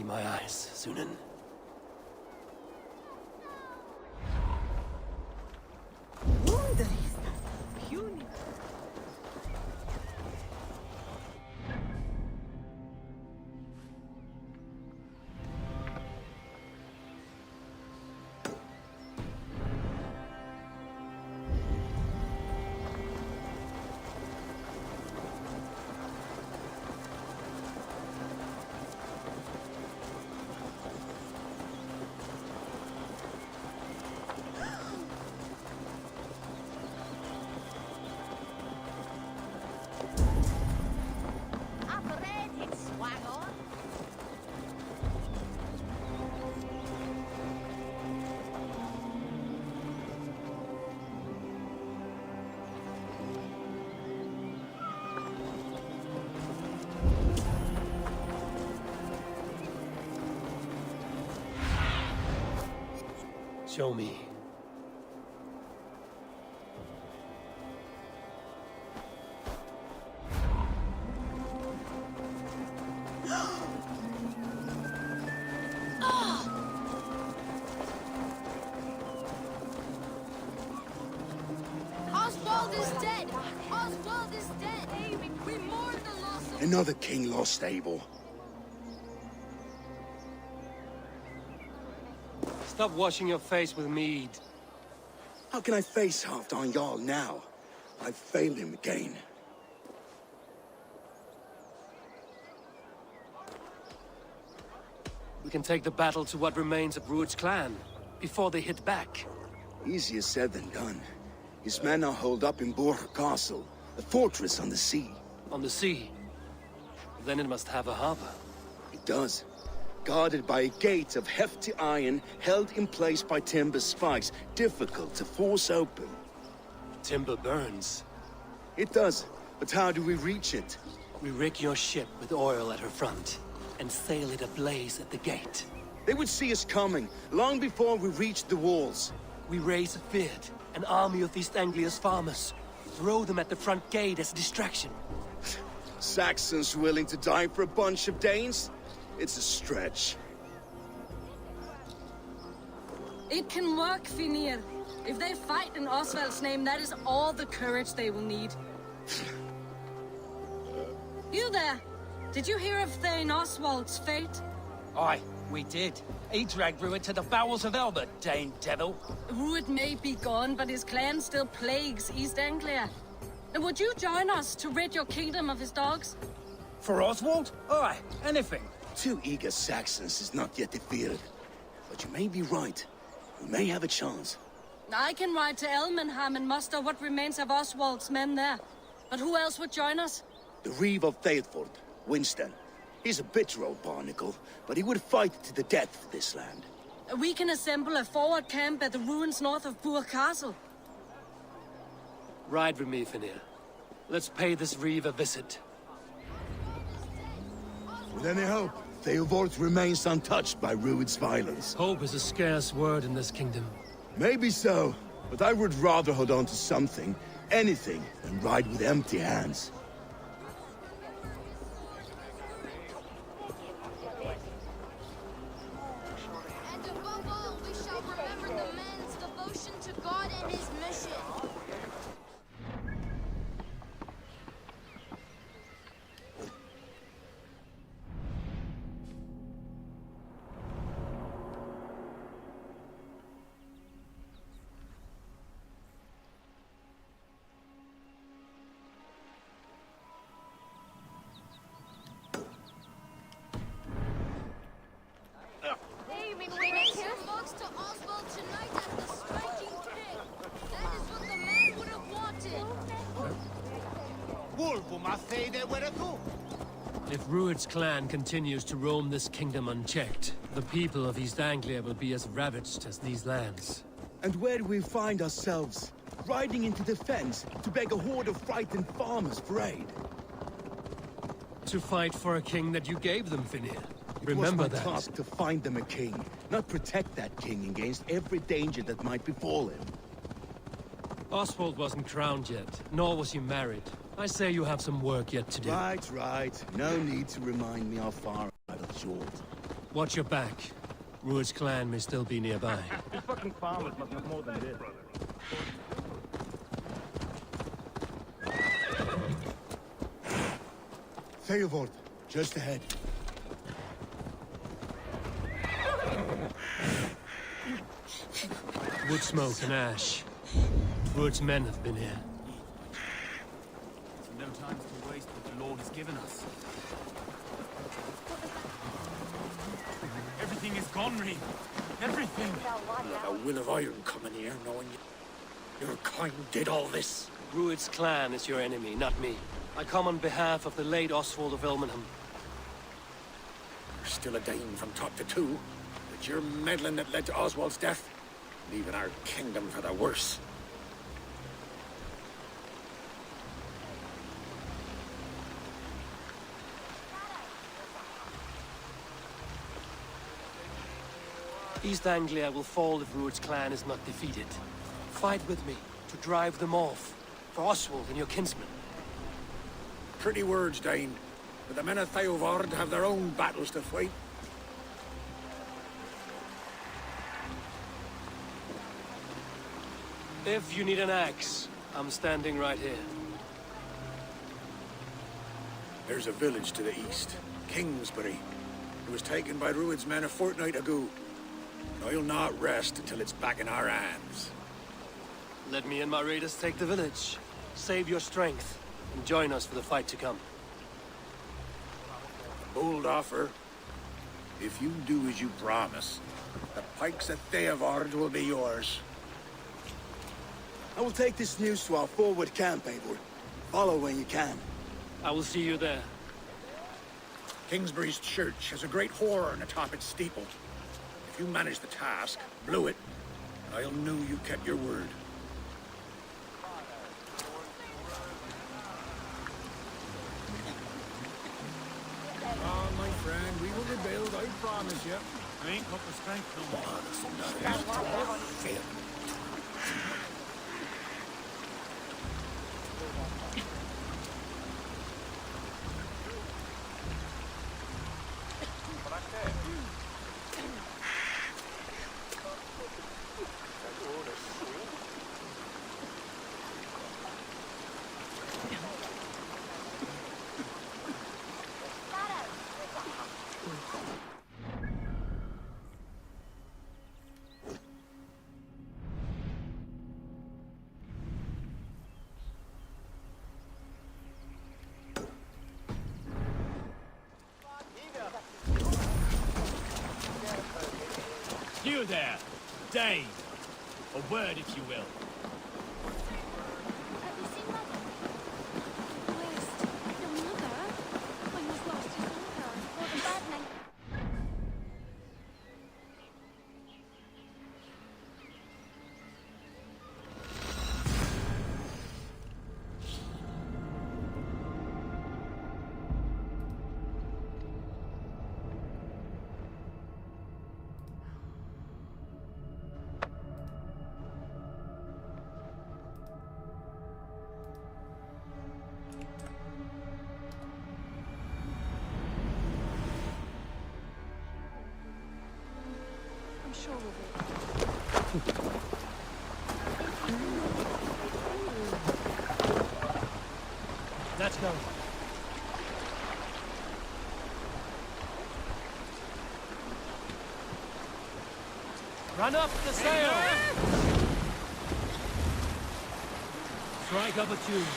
my eyes, Sunan. Show me. Oswald is dead! Oswald is dead! We mourn the loss of... Another king lost Abel. Stop washing your face with mead. How can I face Halfdan Jarl now? I've failed him again. We can take the battle to what remains of Rued's clan, before they hit back. Easier said than done. His men are holed up in Borg Castle, a fortress on the sea. On the sea? Then it must have a harbor. It does. Guarded by a gate of hefty iron, held in place by timber spikes, difficult to force open. Timber burns. It does, but how do we reach it? We rig your ship with oil at her front, and sail it ablaze at the gate. They would see us coming, long before we reached the walls. We raise a Fyrd, an army of East Anglia's farmers. Throw them at the front gate as a distraction. Saxons willing to die for a bunch of Danes? It's a stretch. It can work, Finir. If they fight in Oswald's name, that is all the courage they will need. You there! Did you hear of Thegn Oswald's fate? Aye, we did. He dragged Rued to the bowels of hell, the Dane devil. Rued may be gone, but his clan still plagues East Anglia. And would you join us to rid your kingdom of his dogs? For Oswald? Aye, anything. 2 eager Saxons is not yet defeated. But you may be right. We may have a chance. I can ride to Elmenham and muster what remains of Oswald's men there. But who else would join us? The Reeve of Thetford, Winston. He's a bitter old barnacle, but he would fight to the death for this land. We can assemble a forward camp at the ruins north of Burg Castle. Ride with me, Finir. Let's pay this Reeve a visit. With any hope, Theodort remains untouched by Rued's violence. Hope is a scarce word in this kingdom. Maybe so, but I would rather hold on to something, anything, than ride with empty hands. And above all, we shall remember the man's devotion to God and his mission. We raise your votes to Oswald tonight as the striking king. That is what the man would have wanted. If Rued's clan continues to roam this kingdom unchecked, the people of East Anglia will be as ravaged as these lands. And where do we find ourselves? Riding into the fens to beg a horde of frightened farmers for aid. To fight for a king that you gave them, Finir. It Remember was my that. task to find them a king, not protect that king against every danger that might befall him. Oswald wasn't crowned yet, nor was he married. I say you have some work yet to do. Right. No need to remind me how far I fell short. Watch your back. Rued's clan may still be nearby. These fucking farmers must have more than this. Thegn, just ahead. Wood smoke and ash. Rued's men have been here. No time to waste what the Lord has given us. Everything is gone, Reed. Everything. A will of iron coming here, knowing your kind did all this. Rued's clan is your enemy, not me. I come on behalf of the late Oswald of Elmenham. You're still a Thegn from top to two. But your meddling that led to Oswald's death, leaving our kingdom for the worse. East Anglia will fall if Rued's clan is not defeated. Fight with me to drive them off. For Oswald and your kinsmen. Pretty words, Thegn. But the men of Thegn have their own battles to fight. If you need an axe, I'm standing right here. There's a village to the east, Kingsbury. It was taken by Rued's men a fortnight ago. And I'll not rest until it's back in our hands. Let me and my raiders take the village. Save your strength, and join us for the fight to come. A bold offer. If you do as you promise, the pikes at Thegn will be yours. I will take this news to our forward camp, Eivor. Follow when you can. I will see you there. Kingsbury's church has a great horn atop its steeple. If you manage the task, blew it, I'll know you kept your word. Oh, my friend, we will rebuild, I promise you. I ain't got the strength no more. You there, Dave. A word, if you will. Have you seen Mother? Where's your mother? When was last you saw her? Or the bad night? I'm sure we'll be. Let's go. Run up the sail! Strike up a tune.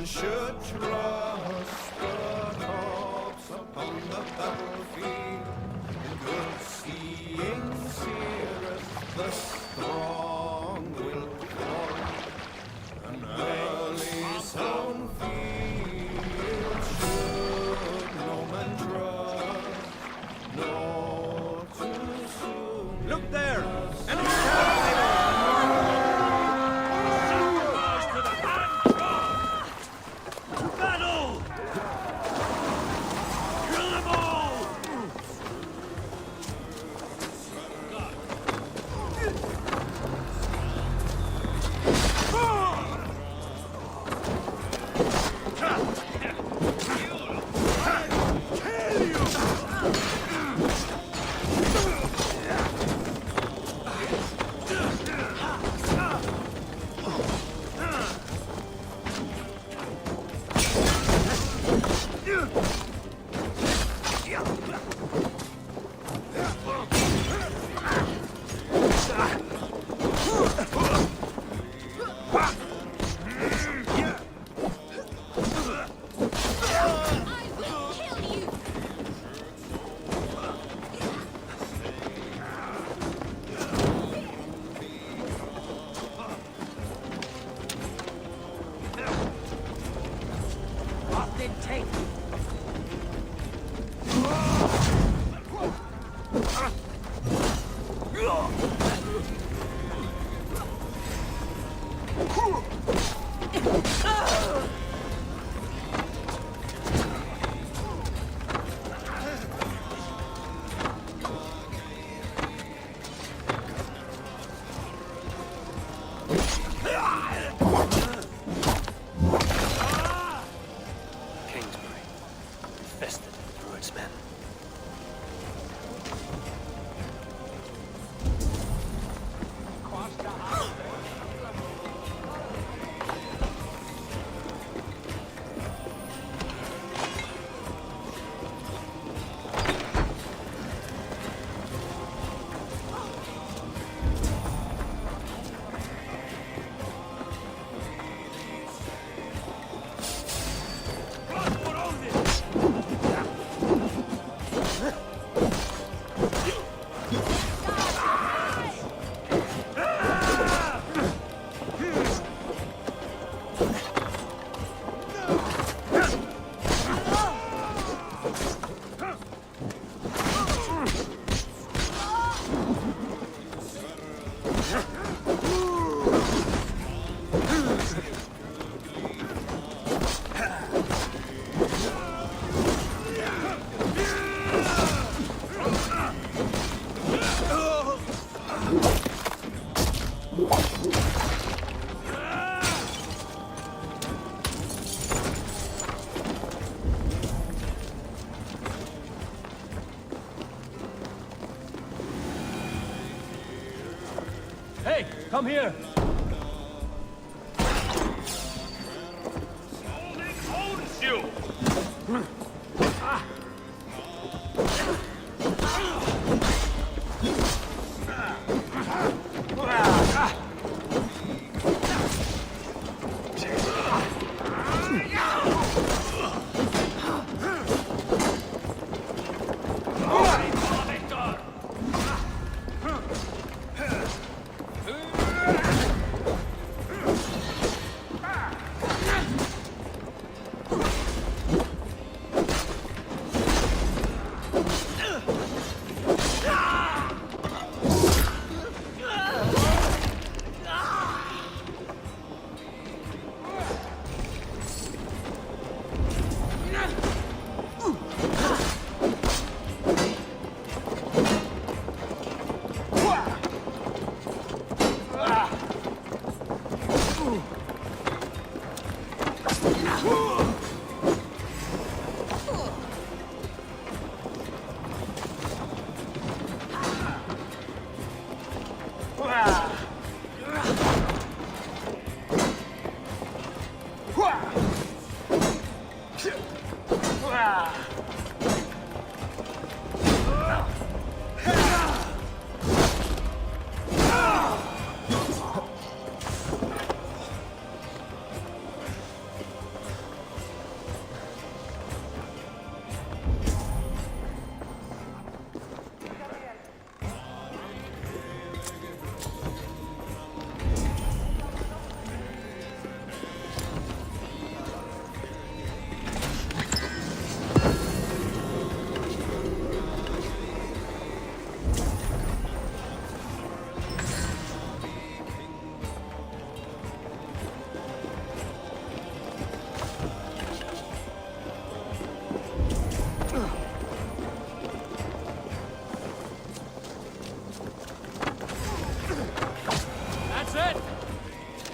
Should trust the corpse upon the battlefield. Good seeing seereth the strong will fall. An early sown field should did take. Kingsbury, infested with Druid's men. Hey, come here! Owns you!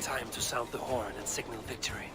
Time to sound the horn and signal victory.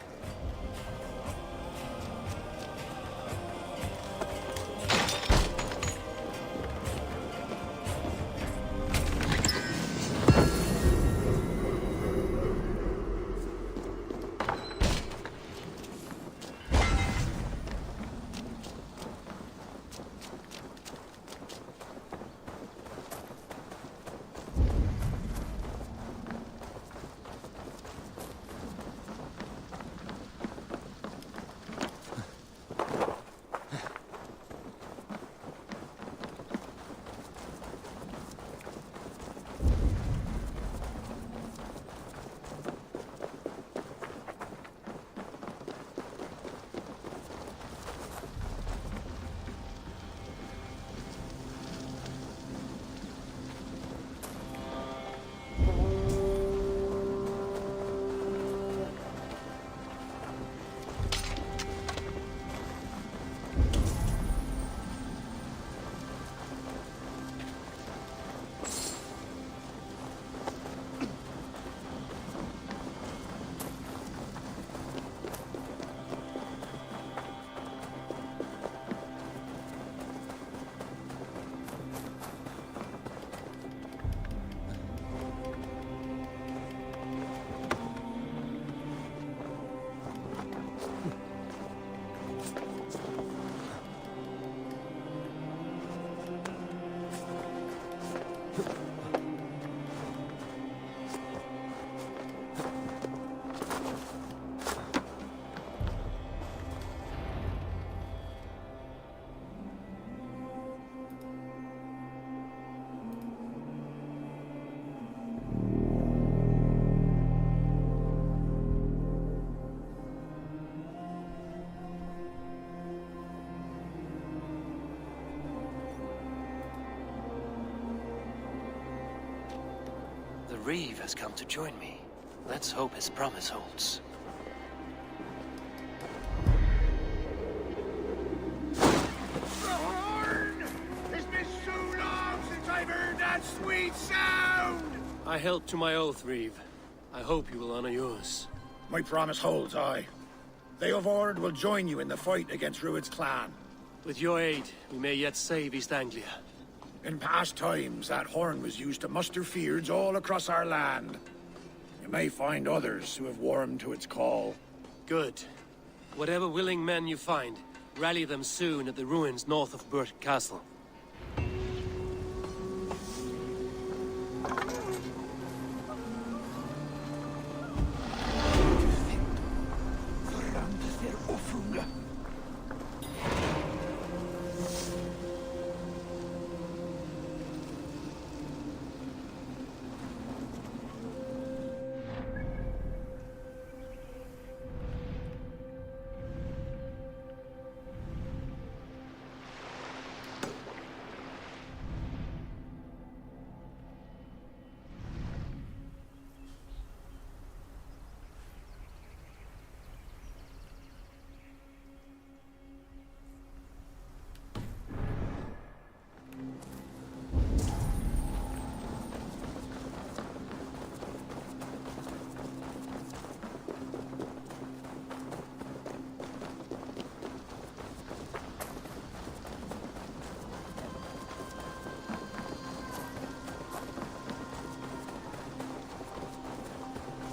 Reeve has come to join me. Let's hope his promise holds. It's been so long since I've heard that sweet sound! I held to my oath, Reeve. I hope you will honor yours. My promise holds, aye. They of Ord will join you in the fight against Rued's clan. With your aid, we may yet save East Anglia. In past times, that horn was used to muster fyrds all across our land. You may find others who have warmed to its call. Good. Whatever willing men you find, rally them soon at the ruins north of Burt Castle.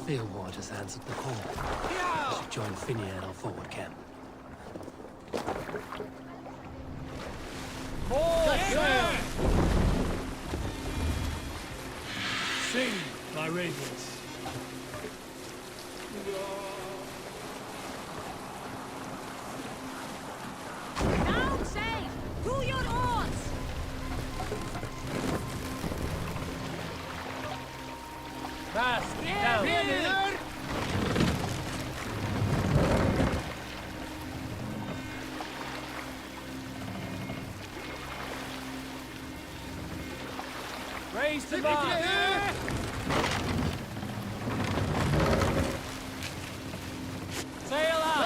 Theobald has answered the call. I should join Finia in our forward camp. Sing, my ravens. Down safe! To your oars! Fast! Down! Raise the bar! Sail out!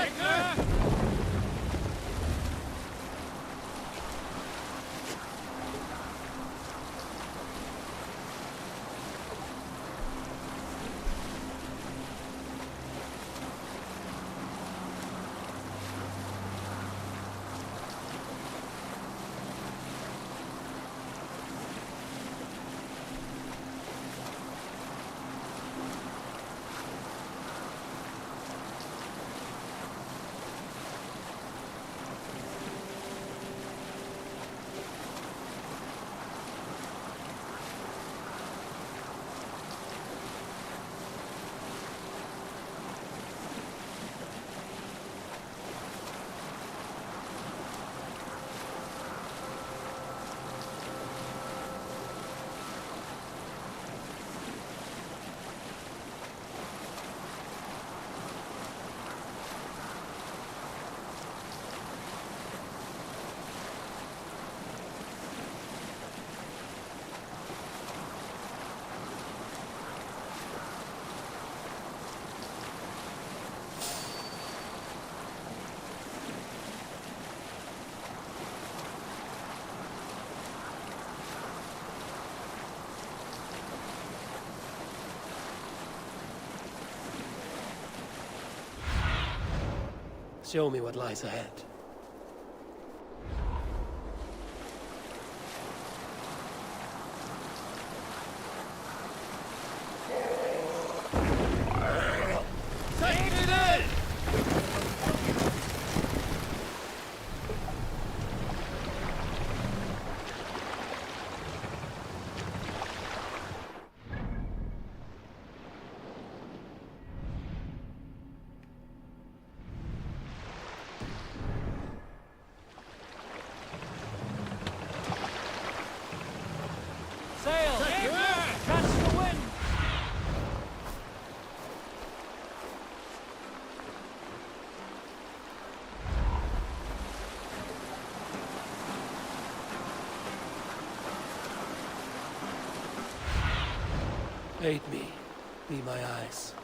Show me what lies ahead. Aid me. Be my eyes.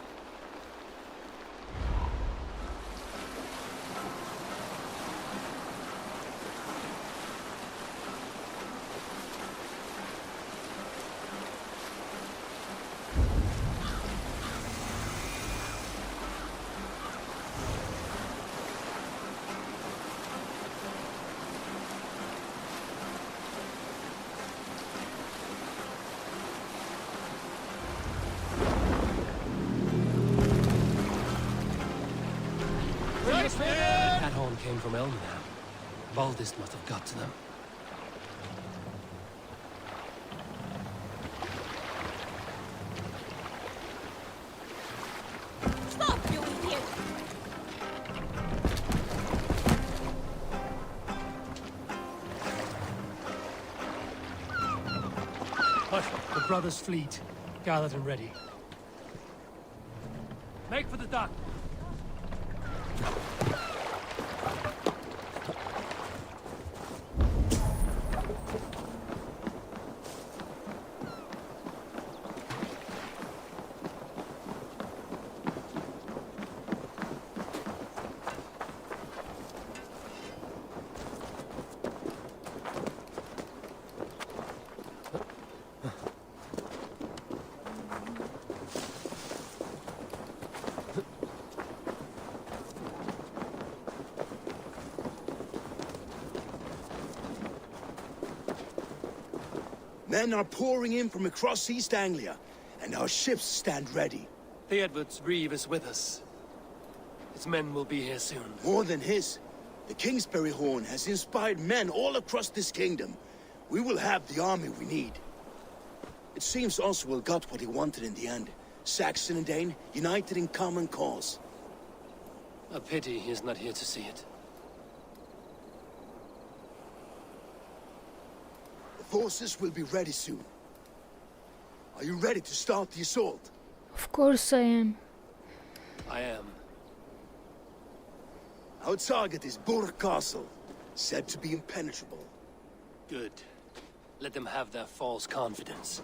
That horn came from Elmenham. Valdis must have got to them. Stop, you idiot! Hush! The brothers' fleet. Gathered and ready. Make for the dock. Men are pouring in from across East Anglia, and our ships stand ready. The Edward's Reeve is with us. His men will be here soon. More than his. The Kingsbury Horn has inspired men all across this kingdom. We will have the army we need. It seems Oswald got what he wanted in the end. Saxon and Dane united in common cause. A pity he is not here to see it. The forces will be ready soon. Are you ready to start the assault? Of course I am. I am. Our target is Burg Castle, said to be impenetrable. Good. Let them have their false confidence.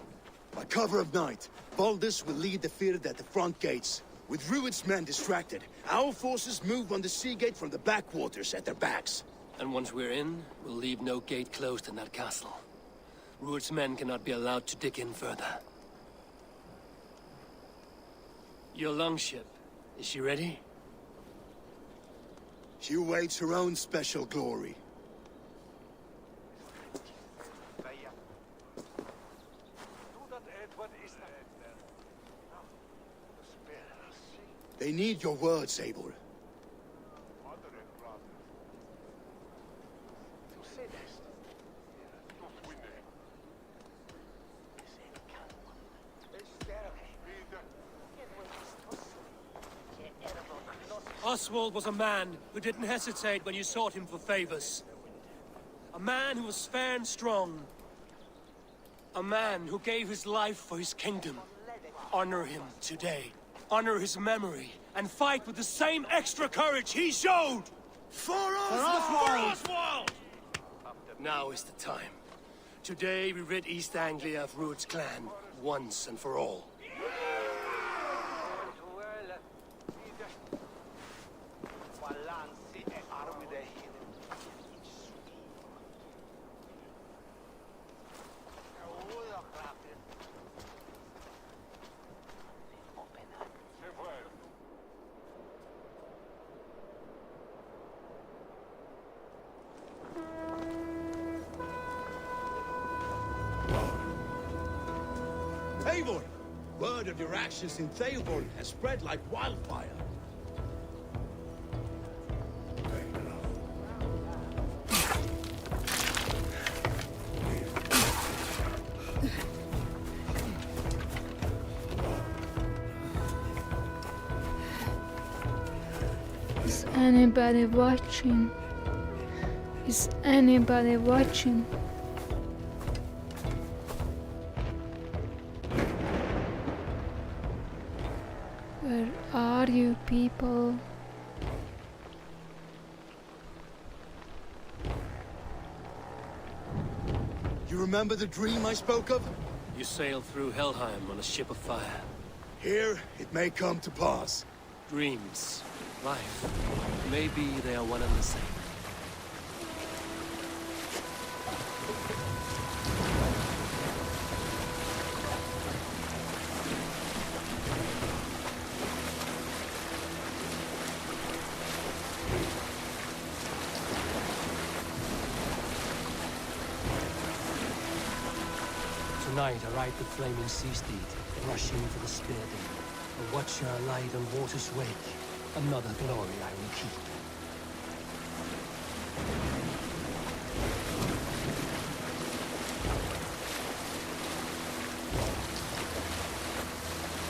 By cover of night, Valdis will lead the field at the front gates. With Rued's men distracted, our forces move on the sea gate from the backwaters at their backs. And once we're in, we'll leave no gate closed in that castle. Rued's men cannot be allowed to dig in further. Your longship, is she ready? She awaits her own special glory. They need your words, Eivor. Oswald was a man who didn't hesitate when you sought him for favors. A man who was fair and strong. A man who gave his life for his kingdom. Honor him today. Honor his memory. And fight with the same extra courage he showed! For Oswald! For Oswald! Now is the time. Today we rid East Anglia of Rued's clan, once and for all. Eivor! Word of your actions in Thegn has spread like wildfire. Is anybody watching? Is anybody watching? Where are you people? You remember the dream I spoke of? You sailed through Helheim on a ship of fire. Here, it may come to pass. Dreams, life, maybe they are one and the same. Tonight I ride the flaming sea steed, rushing for the spear den. A watcher light on water's wake, another glory I will keep.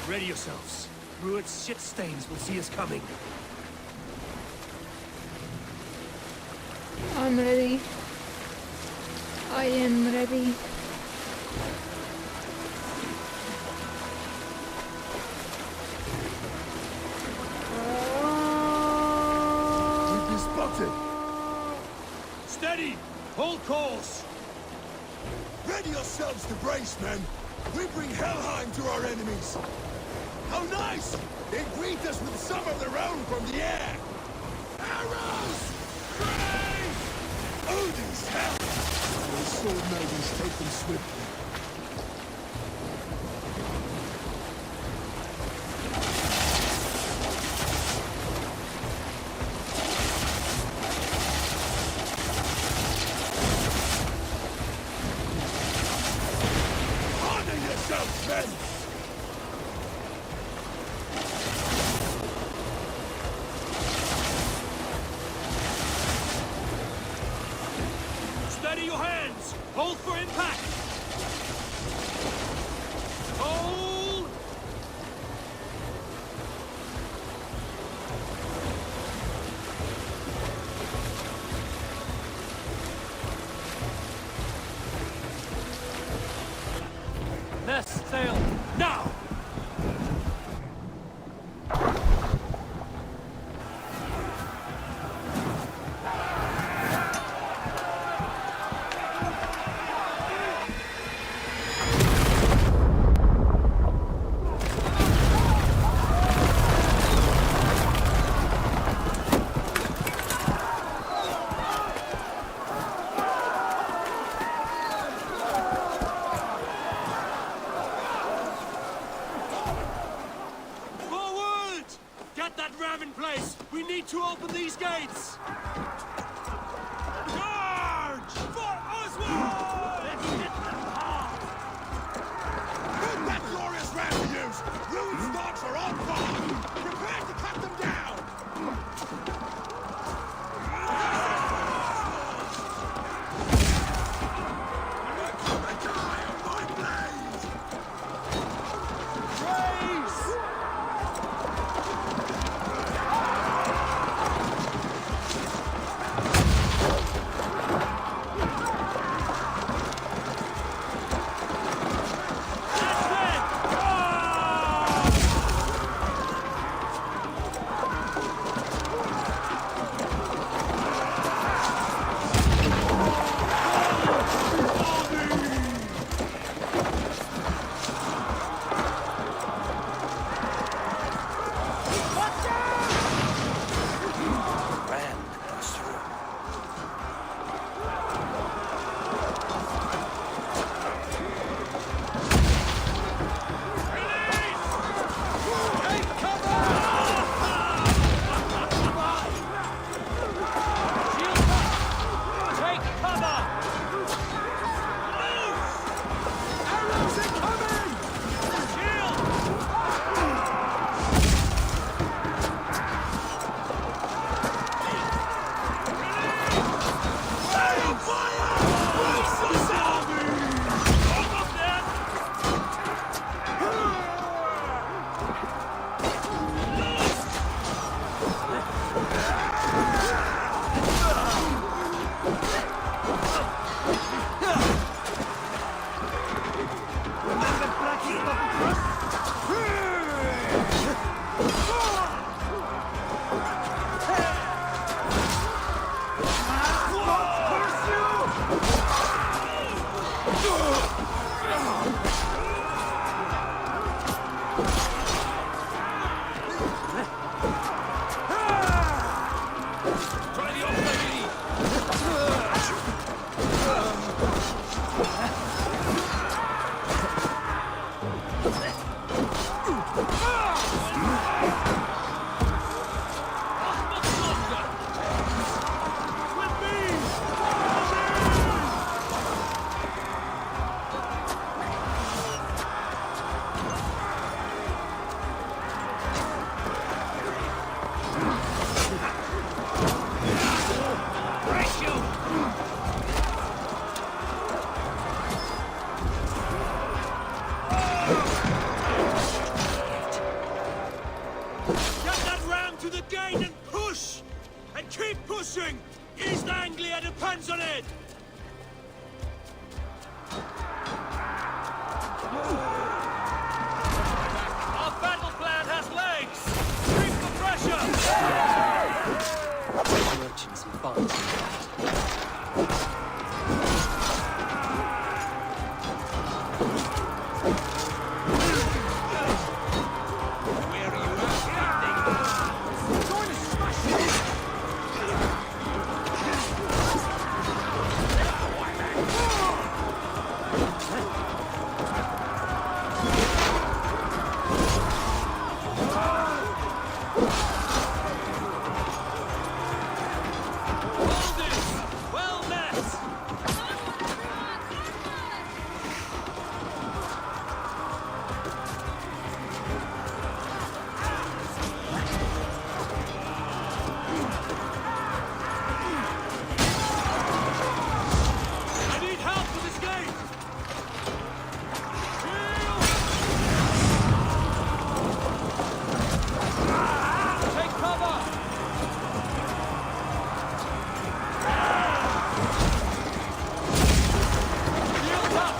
Ready yourselves. Rued's shit stains will see us coming. I'm ready. I am ready. We've been spotted. Steady! Hold course! Ready yourselves to brace, men. We bring Helheim to our enemies. How nice! They greet us with some of their own from the air. Arrows! Graves! Odin's hell! Those sword maidens take them swiftly. Honor yourselves, men! Steady your hands! Hold for impact! Hold! Nest sail, now! Forward! Get that ram in place! We need to open these gates! Charge! For Oswald! Let's hit them hard! Put that glorious ram to use! Ruin's dogs are on fire! Prepare to cut them down! Keep pushing! East Anglia depends on it! Our battle plan has legs! Keep the pressure! Merchants and farms. Well met! I need help with this gate! Take cover! Shields up!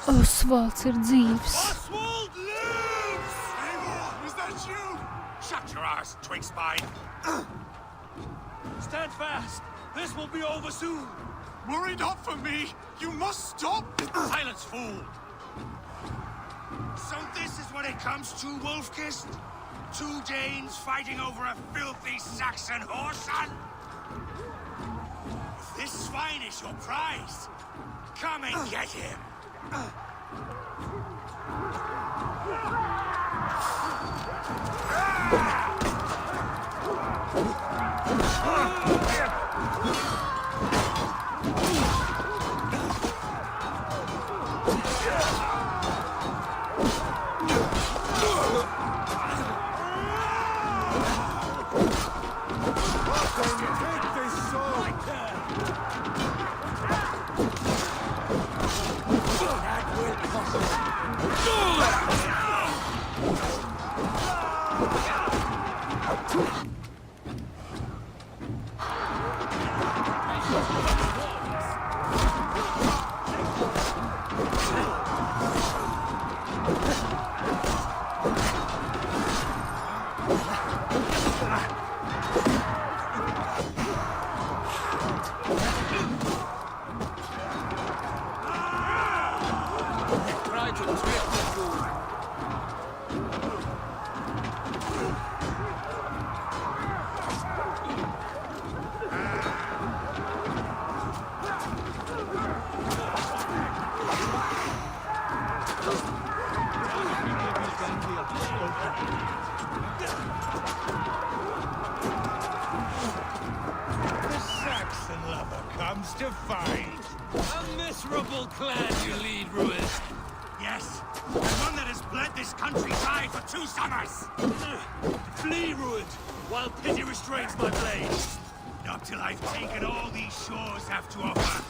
Osvalds ir dzīvs. Oswald lives! Is that you? Shut your ass, twig spine! Stand fast! This will be over soon! Worry not for me! You must stop! Silence, fool! So this is what it comes to, Wolfkist? 2 Danes fighting over a filthy Saxon whoreson? If this swine is your prize, come and get him! To fight. A miserable clan you lead, Ruiz. Yes, the one that has bled this countryside for 2 summers! Flee, Ruid, while pity restrains my blade. Not till I've taken all these shores have to offer.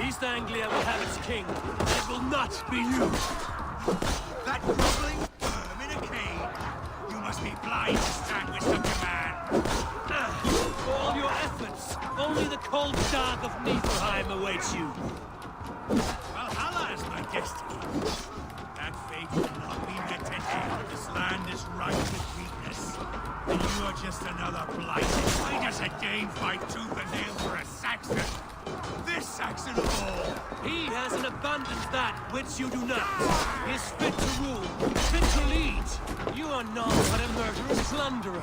East Anglia will have its king. It will not be you. That groveling worm in a cave. You must be blind to stand with such a man. For all your efforts, only the cold dark of Niflheim awaits you. Valhalla is my destiny. That fate will not be met today. This land is rife with weakness. And you are just another blight. Why does a Dane fight tooth and nail for a Saxon? This Saxon of all! He has an abundance that which you do not. He is fit to rule, fit to lead. You are not but a murderous plunderer.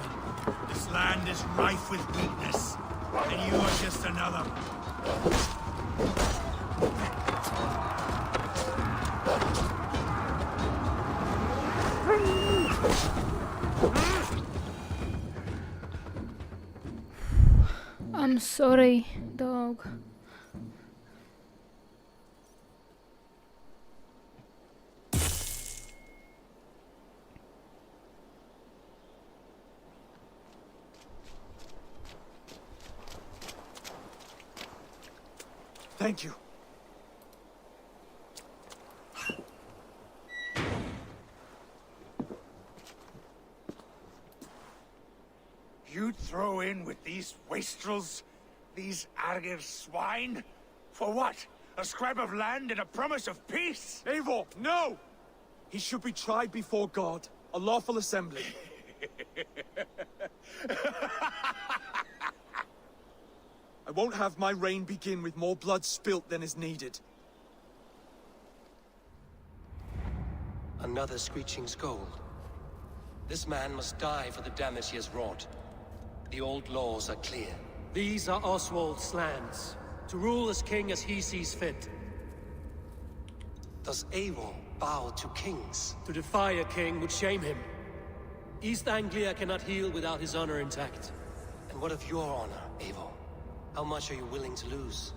This land is rife with weakness. And you are just another... I'm sorry, dog. Thank you. You'd throw in with these wastrels? These Argir swine? For what? A scrap of land and a promise of peace? Eivor, no! He should be tried before God, a lawful assembly. I won't have my reign begin with more blood spilt than is needed. Another screeching scold. This man must die for the damage he has wrought. The old laws are clear. These are Oswald's lands, to rule as king as he sees fit. Does Eivor bow to kings? To defy a king would shame him. East Anglia cannot heal without his honor intact. And what of your honor, Eivor? How much are you willing to lose?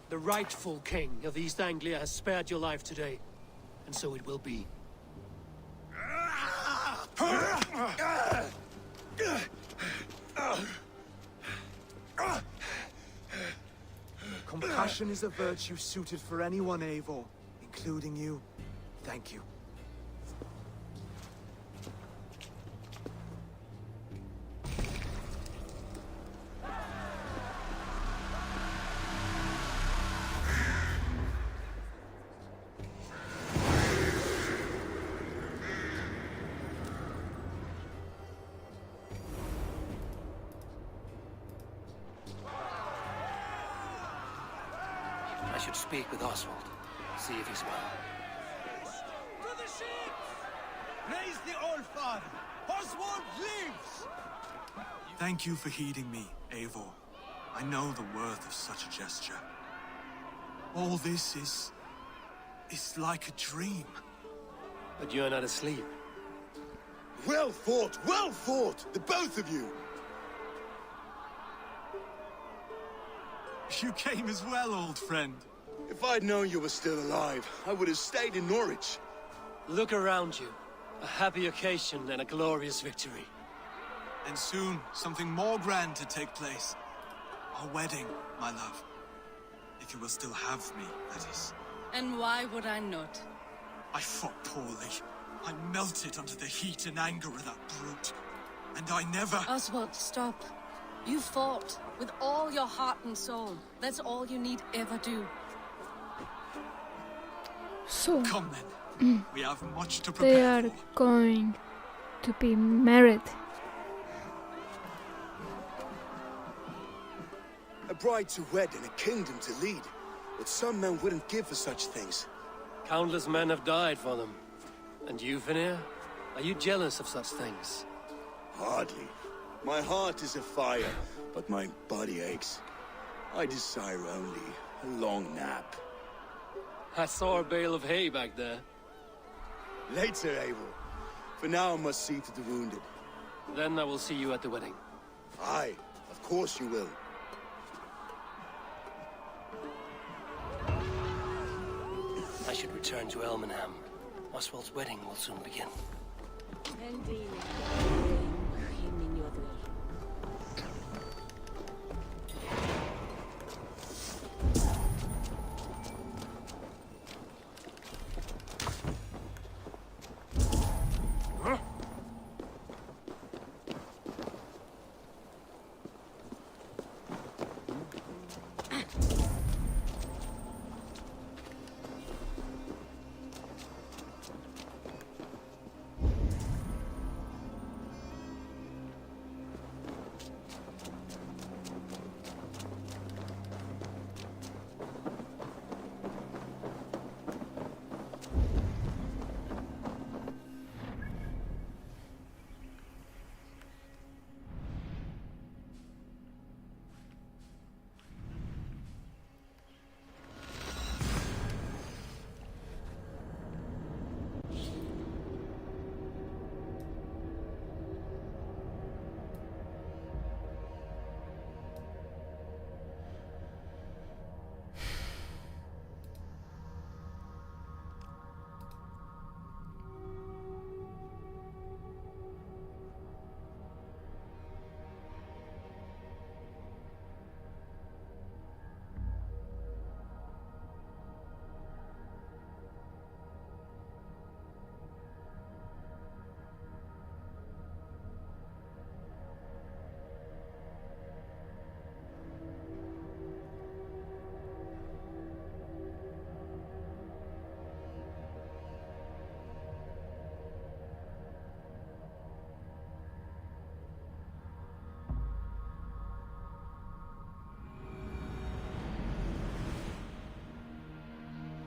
The rightful king of East Anglia has spared your life today, and so it will be. Compassion is a virtue suited for anyone, Eivor, including you. Thank you. I should speak with Oswald, see if he's well. To the ships! Praise the Old Father! Oswald lives! Thank you for heeding me, Eivor. I know the worth of such a gesture. All this is like a dream. But you're not asleep. Well fought, the both of you. You came as well, old friend. If I'd known you were still alive, I would have stayed in Norwich. Look around you. A happy occasion and a glorious victory. And soon, something more grand to take place. Our wedding, my love. If you will still have me, that is. And why would I not? I fought poorly. I melted under the heat and anger of that brute. And I never... Oswald, stop. You fought with all your heart and soul. That's all you need ever do. So, Come then. We have much to they prepare are for. going to be married. A bride to wed and a kingdom to lead. But some men wouldn't give for such things. Countless men have died for them. And you, Vanir? Are you jealous of such things? Hardly. My heart is afire, but my body aches. I desire only a long nap. I saw a bale of hay back there. Later, Abel. For now, I must see to the wounded. Then I will see you at the wedding. Aye, of course you will. I should return to Elmenham. Oswald's wedding will soon begin.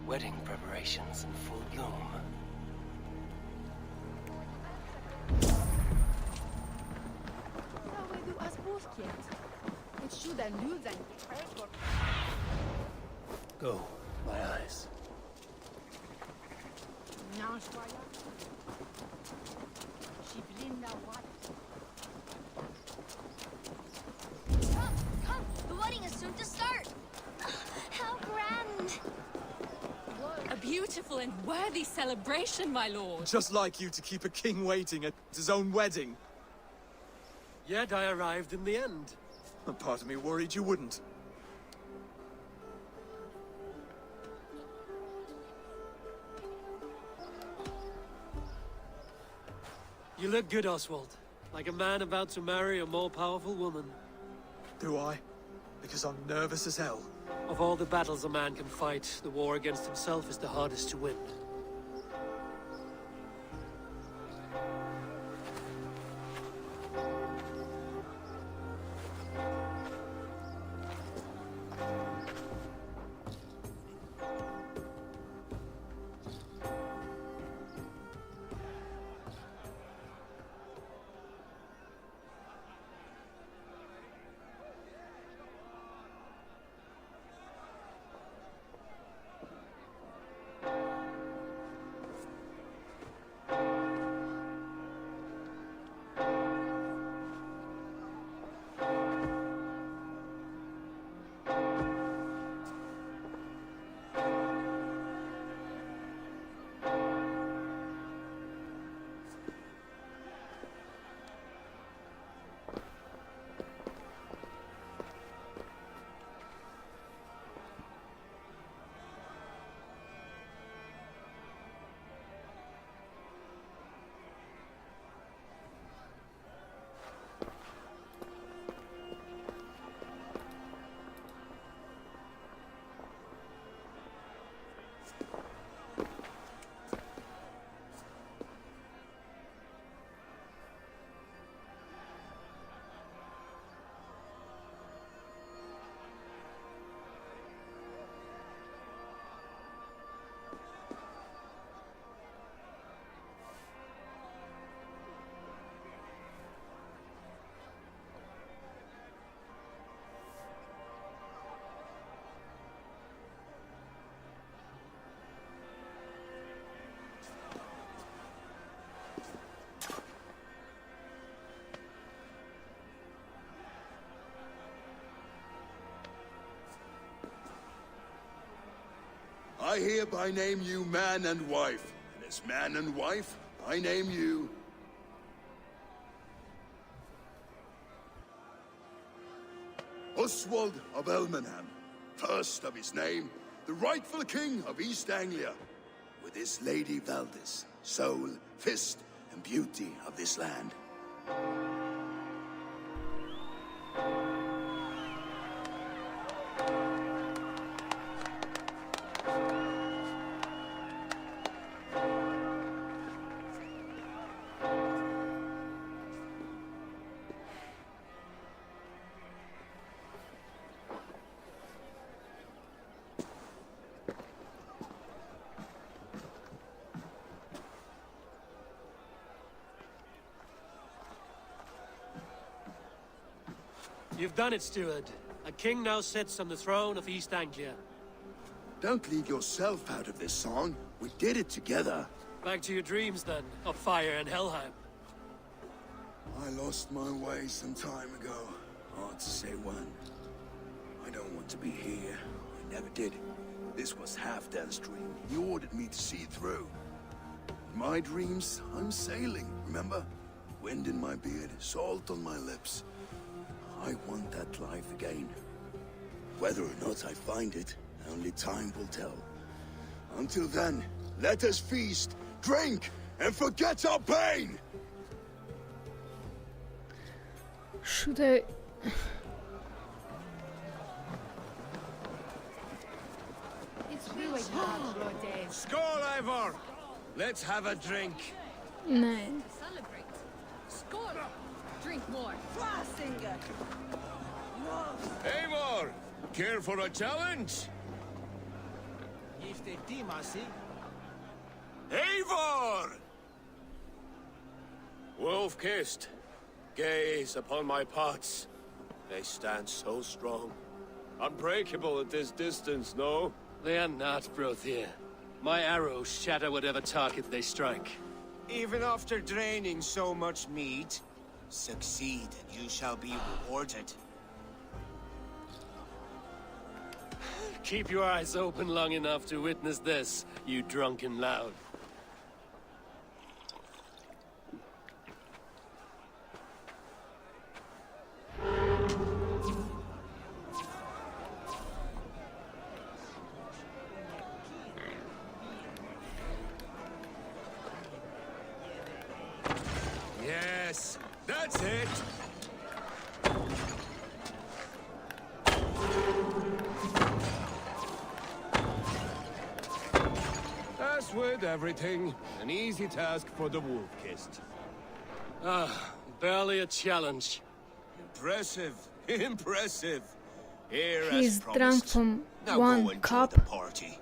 Wedding preparations in full bloom. Go, my eyes. Come, the wedding is soon to start. How grand. A beautiful and worthy celebration, my lord. Just like you to keep a king waiting at his own wedding. Yet I arrived in the end. A part of me worried you wouldn't. You look good, Oswald. Like a man about to marry a more powerful woman. Do I? Because I'm nervous as hell. Of all the battles a man can fight, the war against himself is the hardest to win. hereby name you man and wife. And as man and wife, I name you... Oswald of Elmenham, first of his name, the rightful king of East Anglia, with his lady Valdis, soul, fist, and beauty of this land. You've done it, steward. A king now sits on the throne of East Anglia. Don't leave yourself out of this song. We did it together. Back to your dreams, then, of fire and Helheim. I lost my way some time ago. Hard to say when. I don't want to be here. I never did. This was Halfdan's dream. He ordered me to see it through. In my dreams, I'm sailing, remember? Wind in my beard, salt on my lips. I want that life again. Whether or not I find it, only time will tell. Until then, let us feast, drink, and forget our pain! Should I... It's really hard, Rodez. Skål, Ivor! Let's have a drink. Nej. Celebrate. Score. Drink more. Eivor, care for a challenge? Eivor! Wolf-kissed, gaze upon my pots. They stand so strong. Unbreakable at this distance, no? They are not, Brothier. My arrows shatter whatever target they strike. Even after draining so much meat, succeed and you shall be rewarded. Keep your eyes open long enough to witness this, you drunken lout. Yes, that's it. As with everything, an easy task for the wolf-kissed. Barely a challenge. Impressive, impressive. Here He's as drunk promised. from Now one go enjoy cup. the party.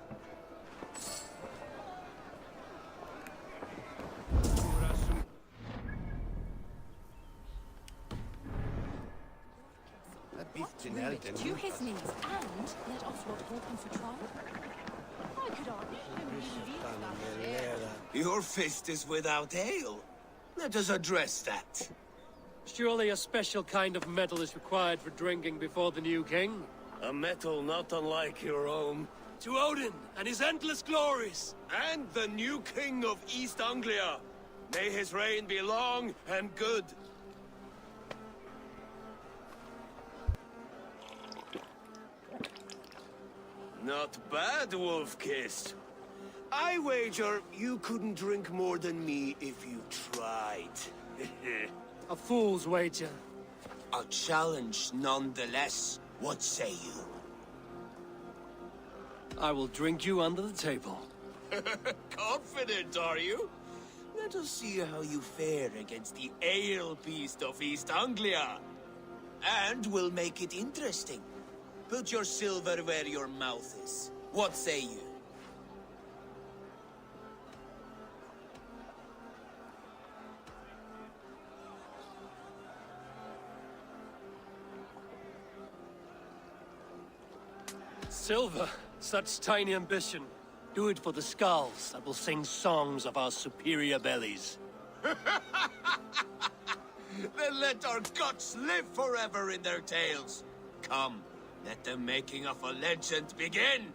To his knees and let Oswald open for trial. I could argue Your fist is without ale. Let us address that. Surely a special kind of metal is required for drinking before the new king? A metal not unlike your own. To Odin and his endless glories! And the new king of East Anglia. May his reign be long and good. Not bad, Wolf-kissed. I wager you couldn't drink more than me if you tried. A fool's wager. A challenge nonetheless. What say you? I will drink you under the table. Confident, are you? Let us see how you fare against the ale beast of East Anglia. And we'll make it interesting. Put your silver where your mouth is. What say you? Silver, such tiny ambition. Do it for the skulls that will sing songs of our superior bellies. Then let our guts live forever in their tails. Come, let the making of a legend begin.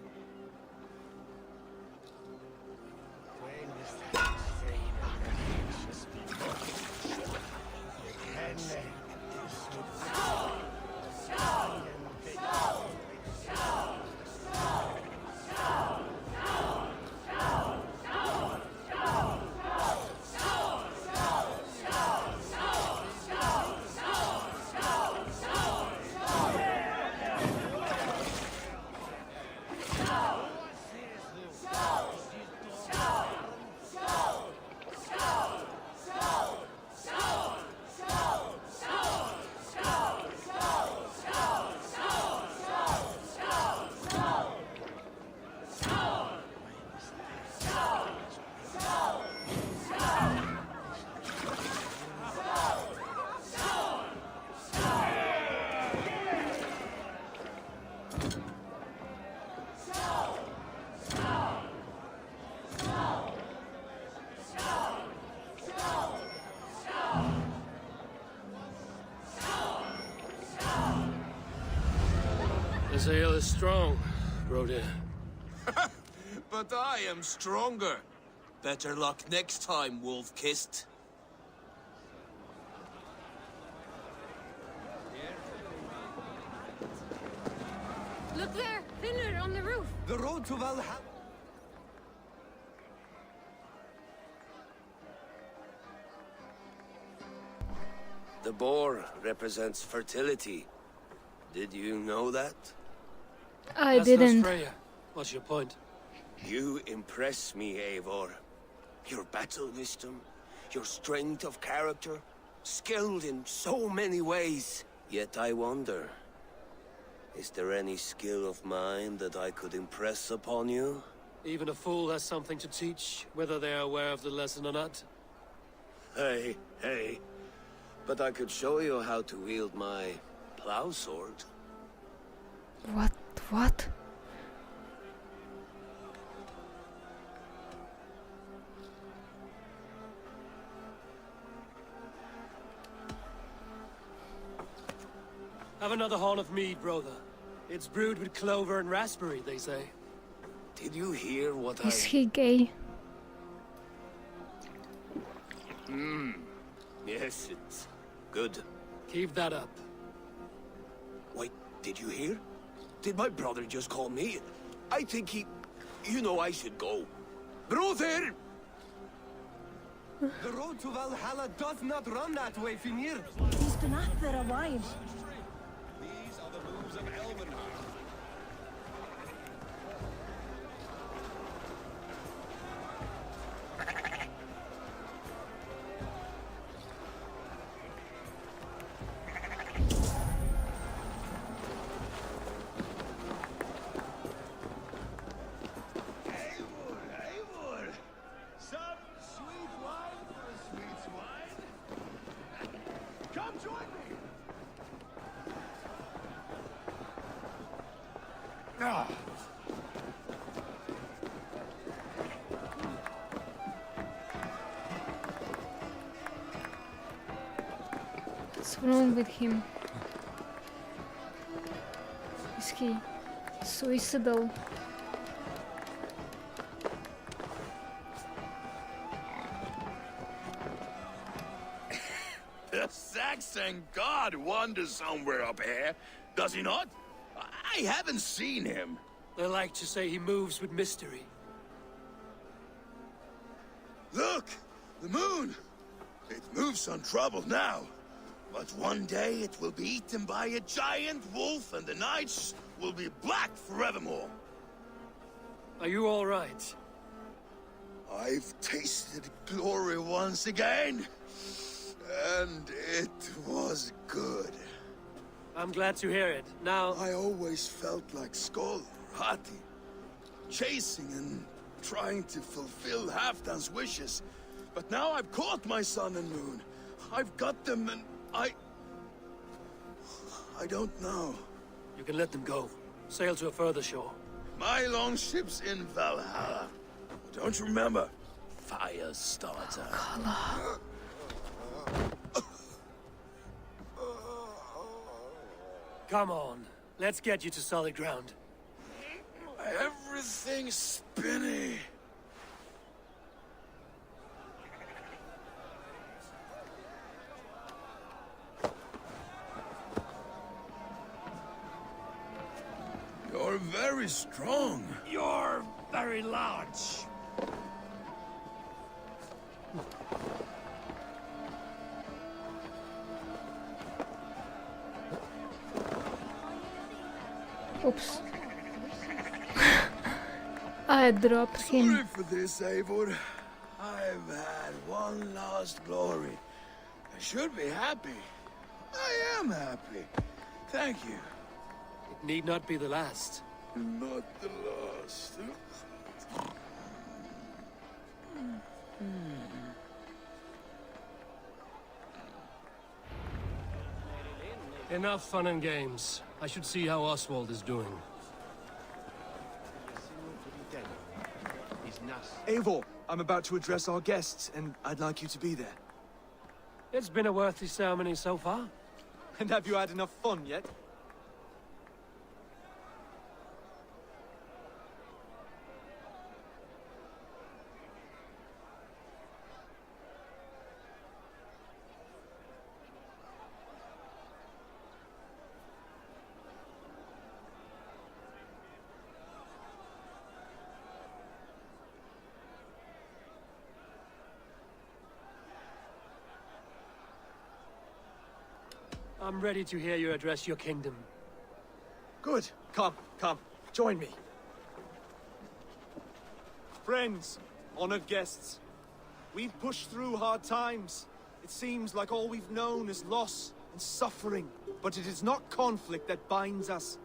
This ale is strong, Broder. But I am stronger. Better luck next time, wolf-kissed. Look there, Finner on the roof. The road to Valhalla. The boar represents fertility. Did you know that? I That's no didn't. Freya. What's your point? You impress me, Eivor. Your battle wisdom, your strength of character, skilled in so many ways. Yet I wonder, is there any skill of mine that I could impress upon you? Even a fool has something to teach, whether they are aware of the lesson or not. Hey. But I could show you how to wield my plow sword. What? Have another horn of mead, brother. It's brewed with clover and raspberry, they say. Did you hear what Is he gay? Yes, it's good. Keep that up. Wait, did you hear? Did my brother just call me? I think he... You know I should go. Brother! The road to Valhalla does not run that way, Finir. He's been up there a while. These are the moves of Elvenhar. Eivor! Some sweet wine for a sweet swine? Come join me! Ah. What's wrong with him? Is he suicidal? The Saxon god wanders somewhere up here, does he not? I haven't seen him. They like to say he moves with mystery. Look! The moon! It moves on trouble now. But one day it will be eaten by a giant wolf and the nights will be black forevermore. Are you all right? I've tasted glory once again. And it was good. I'm glad to hear it. Now, I always felt like Skoll, Hati, chasing and trying to fulfill Halfdan's wishes. But now I've caught my sun and moon. I've got them and I don't know. you can let them go. Sail to a further shore. My longship's in Valhalla. Don't you remember? Fire starter. Come on. Let's get you to solid ground. Everything's spinny. You're very strong. You're very large. Oops. I dropped Sorry him. for this, Eivor. I've had one last glory. I should be happy. I am happy. Thank you. It need not be the last. Not the last. Enough fun and games. I should see how Oswald is doing. Eivor, I'm about to address our guests, and I'd like you to be there. It's been a worthy ceremony so far. And have you had enough fun yet? I'm ready to hear you address your kingdom. Good. Come, come. Join me. Friends, honored guests. We've pushed through hard times. It seems like all we've known is loss and suffering. But it is not conflict that binds us.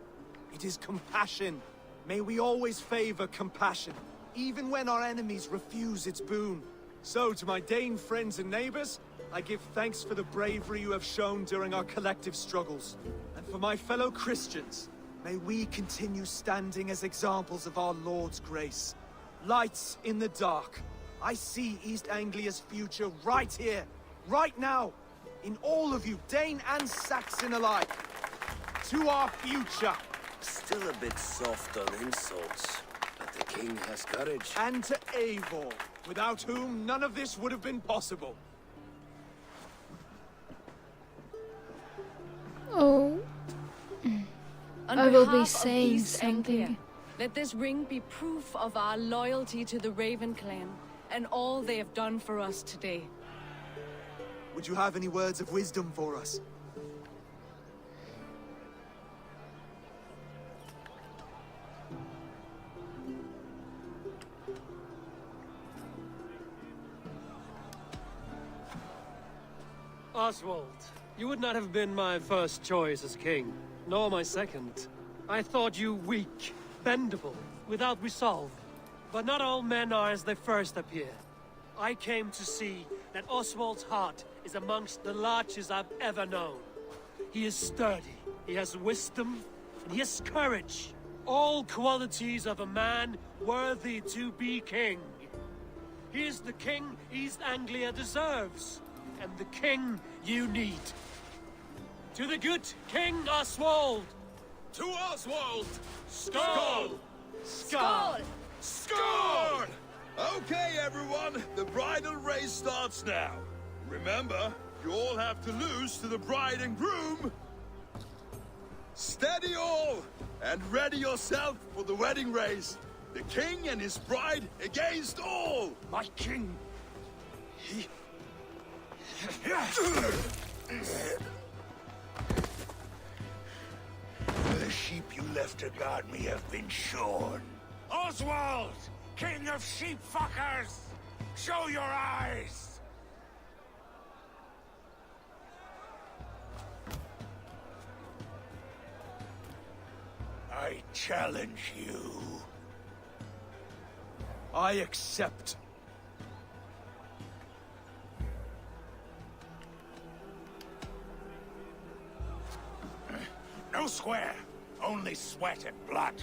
It is compassion. May we always favor compassion, even when our enemies refuse its boon. So, to my Dane friends and neighbors, I give thanks for the bravery you have shown during our collective struggles. And for my fellow Christians, may we continue standing as examples of our Lord's grace. Lights in the dark. I see East Anglia's future right here, right now, in all of you, Dane and Saxon alike. To our future. Still a bit soft on insults, but the king has courage. And to Eivor, without whom none of this would have been possible. Oh. On I will be behalf of saying East Anglia, something. let this ring be proof of our loyalty to the Raven clan and all they have done for us today. Would you have any words of wisdom for us? Oswald, you would not have been my first choice as king, nor my second. I thought you weak, bendable, without resolve. But not all men are as they first appear. I came to see that Oswald's heart is amongst the largest I've ever known. He is sturdy, he has wisdom, and he has courage. All qualities of a man worthy to be king. He is the king East Anglia deserves, and the king you need. To the good King Oswald! To Oswald! Skull! Skull! Score! Okay, everyone, the bridal race starts now. Remember, you all have to lose to the bride and groom. Steady all, and ready yourself for the wedding race. The king and his bride against all. My king! The sheep you left to guard me have been shorn. Oswald! King of sheep fuckers! Show your eyes! I challenge you. I accept. No square, only sweat and blood.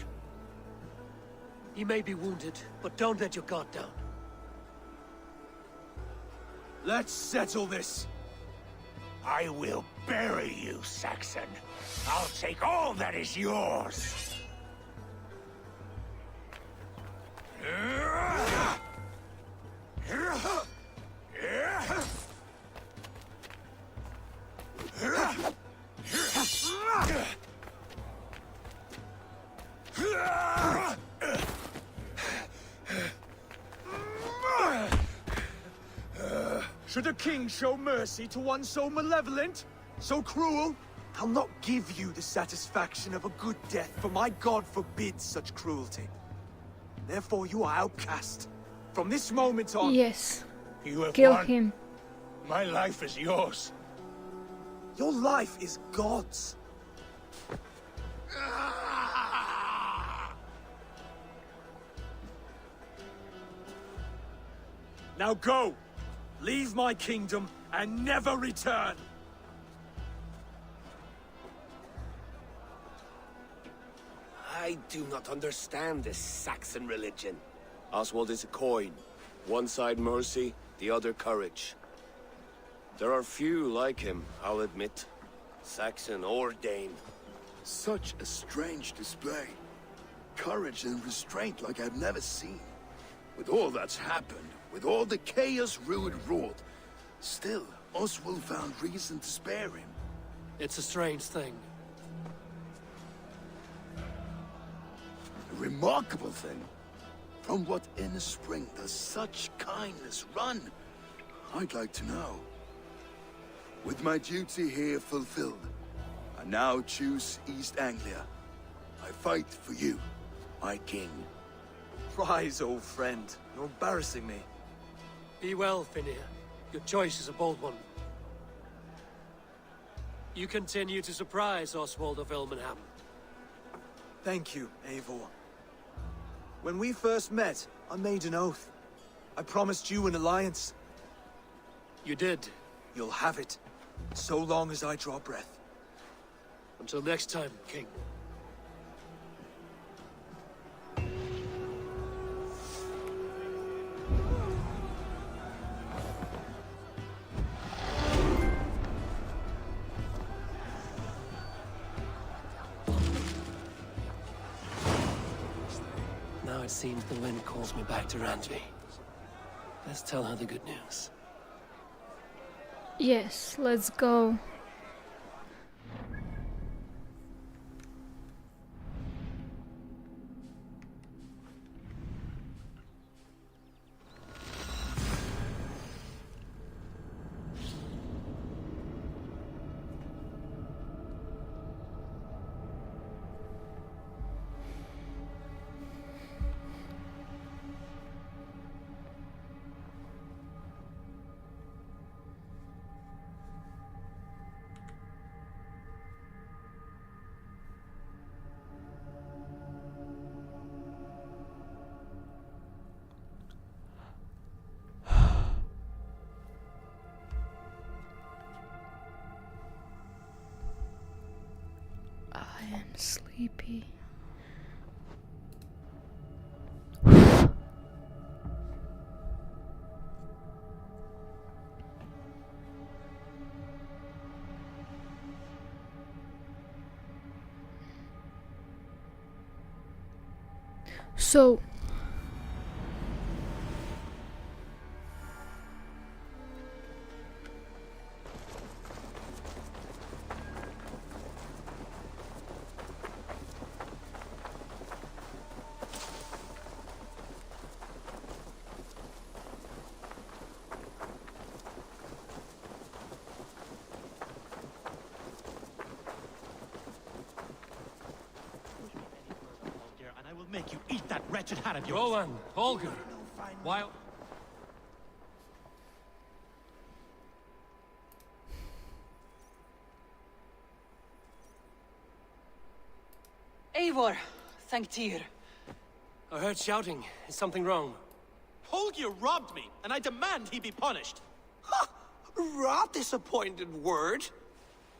He may be wounded, but don't let your guard down. Let's settle this. I will bury you, Saxon. I'll take all that is yours. Should a king show mercy to one so malevolent? So cruel? I'll not give you the satisfaction of a good death, for my god forbids such cruelty. Therefore you are outcast. From this moment on... Yes. You have Kill won. him. My life is yours. Your life is God's. Now go! Leave my kingdom and never return! I do not understand this Saxon religion. Oswald is a coin. One side mercy, the other courage. There are few like him, I'll admit. Saxon or Dane. Such a strange display. Courage and restraint like I've never seen. With all that's happened, with all the chaos Rued wrought, still, Oswald found reason to spare him. It's a strange thing. A remarkable thing. From what inner spring does such kindness run? I'd like to know. With my duty here fulfilled, Now choose East Anglia. I fight for you, my king. Rise, old friend. You're embarrassing me. Be well, Finir. Your choice is a bold one. You continue to surprise Oswald of Ilmenham. Thank you, Eivor. When we first met, I made an oath. I promised you an alliance. You did. You'll have it, so long as I draw breath. Until next time, King. Now it seems the wind calls me back to Ransby. Let's tell her the good news. Yes, let's go. I am sleepy. So Make you eat that wretched hat of yours. Rowan, Holger, while... Eivor, thank Tyr. I heard shouting. Is something wrong? Holger robbed me, and I demand he be punished. Rot disappointed word.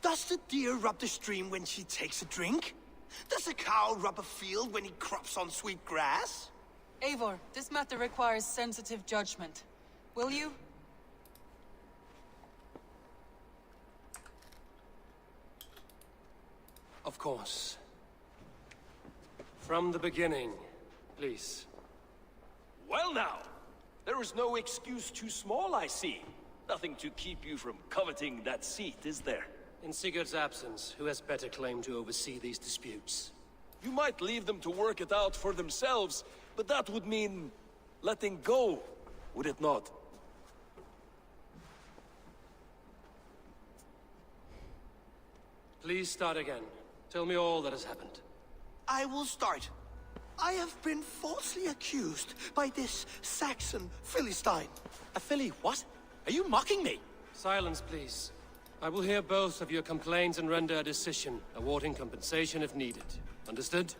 Does the deer rub the stream when she takes a drink? Does a cow rub a field when he crops on sweet grass? Eivor, this matter requires sensitive judgment. Will you? Of course. From the beginning, please. Well now, there is no excuse too small, I see. Nothing to keep you from coveting that seat, is there? In Sigurd's absence, who has better claim to oversee these disputes? You might leave them to work it out for themselves, but that would mean letting go, would it not? Please start again. Tell me all that has happened. I will start. I have been falsely accused by this Saxon Philistine. A Philly what? Are you mocking me? Silence, please. I will hear both of your complaints and render a decision, awarding compensation if needed. Understood?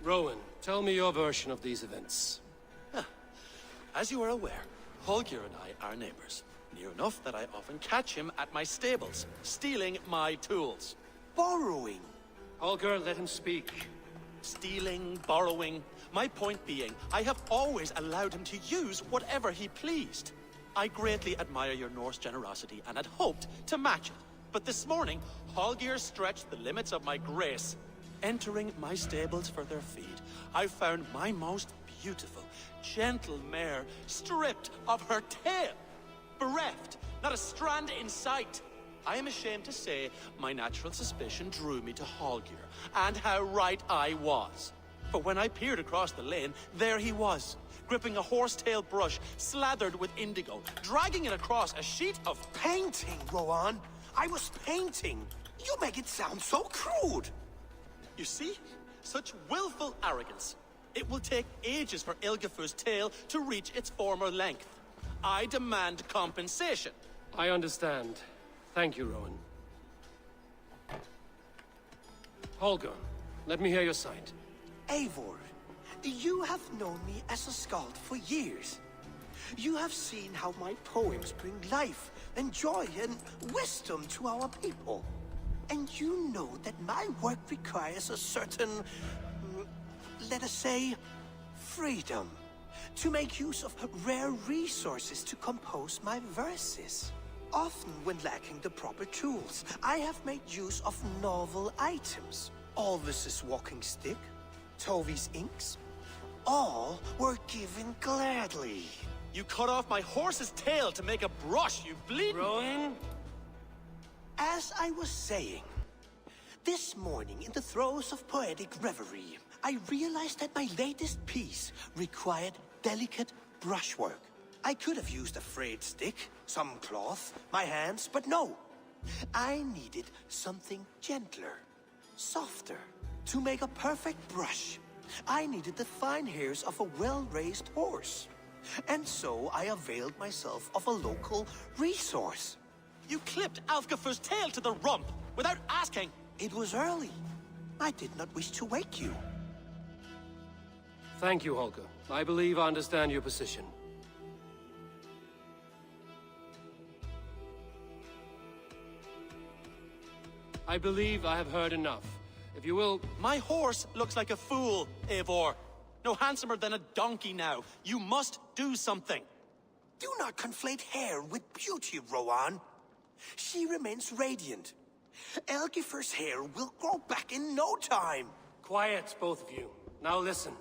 Rowan, tell me your version of these events. As you are aware, Holger and I are neighbors. Near enough that I often catch him at my stables, stealing my tools. Borrowing. Holger, let him speak. Stealing, borrowing. My point being, I have always allowed him to use whatever he pleased. I greatly admire your Norse generosity and had hoped to match it. But this morning, Holger stretched the limits of my grace. Entering my stables for their feed, I found my most beautiful, gentle mare stripped of her tail. Bereft, not a strand in sight. I am ashamed to say my natural suspicion drew me to Holger, and how right I was. For when I peered across the lane, there he was, gripping a horsetail brush slathered with indigo, dragging it across a sheet of... Painting, Rowan. I was painting. You make it sound so crude. You see? Such willful arrogance. It will take ages for Ilgafur's tail to reach its former length. I demand compensation. I understand. Thank you, Rowan. Holger, let me hear your side. Eivor, you have known me as a skald for years. You have seen how my poems bring life and joy and wisdom to our people. And you know that my work requires a certain, let us say, freedom. To make use of rare resources to compose my verses. Often when lacking the proper tools, I have made use of novel items. Alvis's walking stick, Tovi's inks, all were given gladly. You cut off my horse's tail to make a brush, you bleeding... Rowan? As I was saying, this morning in the throes of poetic reverie, I realized that my latest piece required delicate brushwork. I could have used a frayed stick, some cloth, my hands, but no. I needed something gentler, softer. To make a perfect brush, I needed the fine hairs of a well-raised horse. And so I availed myself of a local resource. You clipped Alfgafur's tail to the rump, without asking. It was early. I did not wish to wake you. Thank you, Holger. I believe I understand your position. I believe I have heard enough. If you will... My horse looks like a fool, Eivor. No handsomer than a donkey now. You must do something. Do not conflate hair with beauty, Rowan. She remains radiant. Elgifur's hair will grow back in no time. Quiet, both of you. Now listen.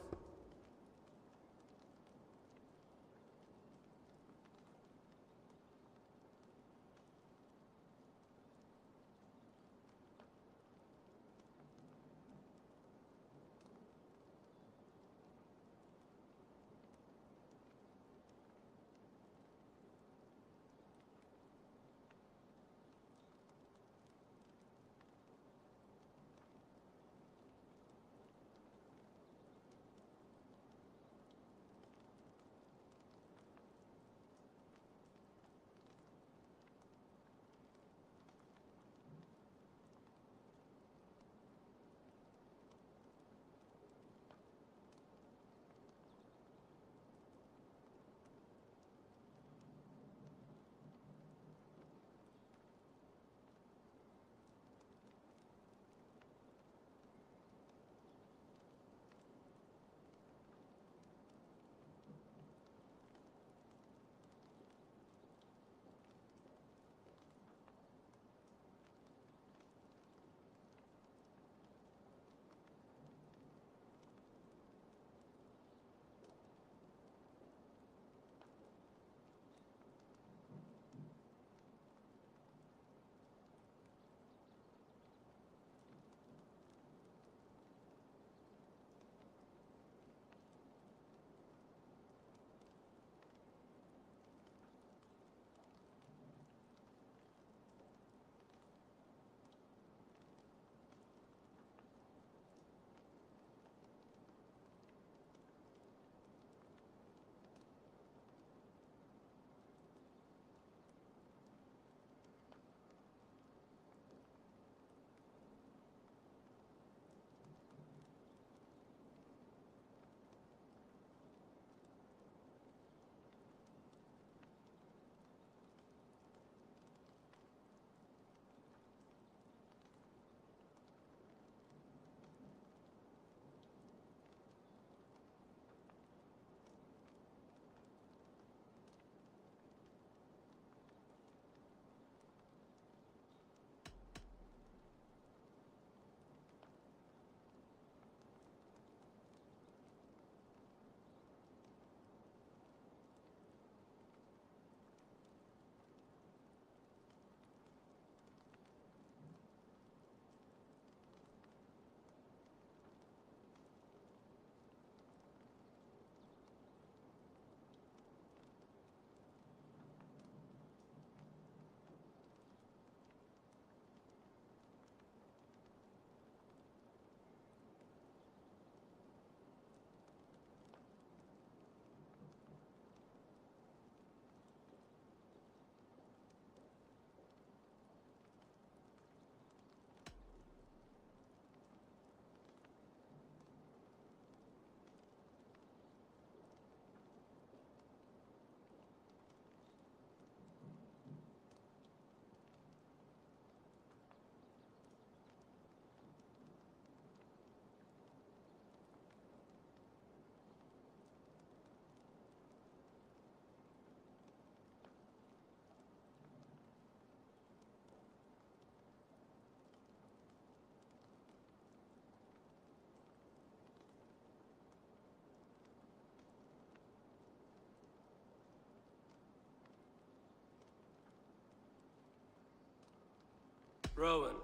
Rowan,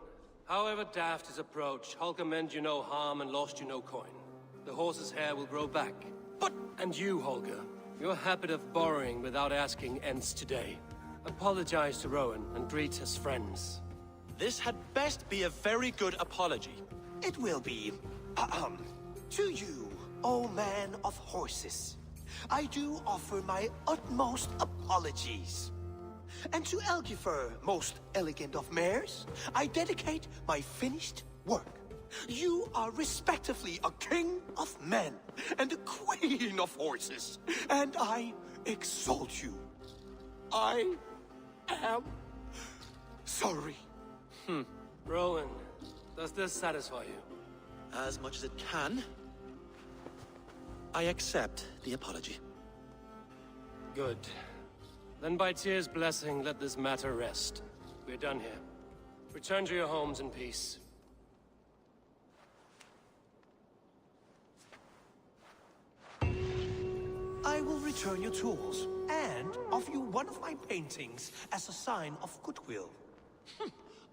however daft his approach, Holger meant you no harm and lost you no coin. The horse's hair will grow back. But... And you, Holger, your habit of borrowing without asking ends today. Apologize to Rowan and greet his friends. This had best be a very good apology. It will be. To you, O man of horses, I do offer my utmost apologies. And to Elgifer, most elegant of mares, I dedicate my finished work. You are respectively a king of men and a queen of horses, and I exalt you. I am sorry. Rowan, does this satisfy you? As much as it can. I accept the apology. Good. Then by Tyr's blessing, let this matter rest. We're done here. Return to your homes in peace. I will return your tools, and offer you one of my paintings as a sign of goodwill.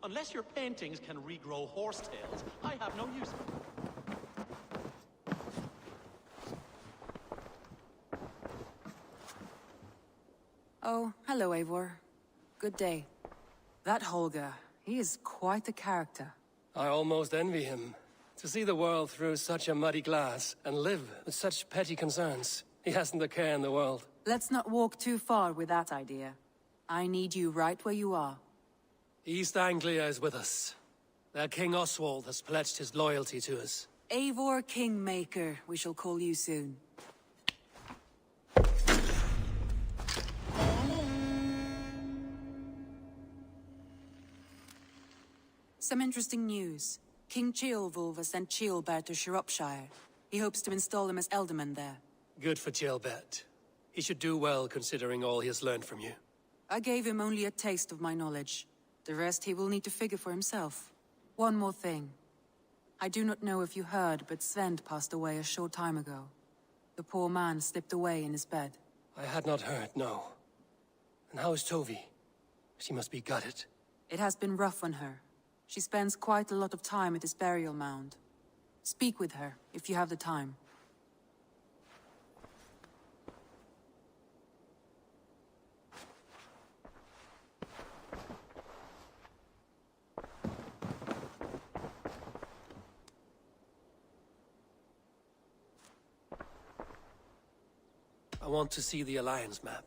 Unless your paintings can regrow horsetails, I have no use for them. Oh, hello, Eivor. Good day. That Holger, he is quite the character. I almost envy him. To see the world through such a muddy glass, and live with such petty concerns. He hasn't a care in the world. Let's not walk too far with that idea. I need you right where you are. East Anglia is with us. Their King Oswald has pledged his loyalty to us. Eivor Kingmaker, we shall call you soon. Some interesting news. King Ceolwulf has sent Ceolbert to Shropshire. He hopes to install him as Elderman there. Good for Ceolbert. He should do well considering all he has learned from you. I gave him only a taste of my knowledge. The rest he will need to figure for himself. One more thing. I do not know if you heard, but Sven passed away a short time ago. The poor man slipped away in his bed. I had not heard, no. And how is Tovi? She must be gutted. It has been rough on her. She spends quite a lot of time at his burial mound. Speak with her, if you have the time. I want to see the Alliance map.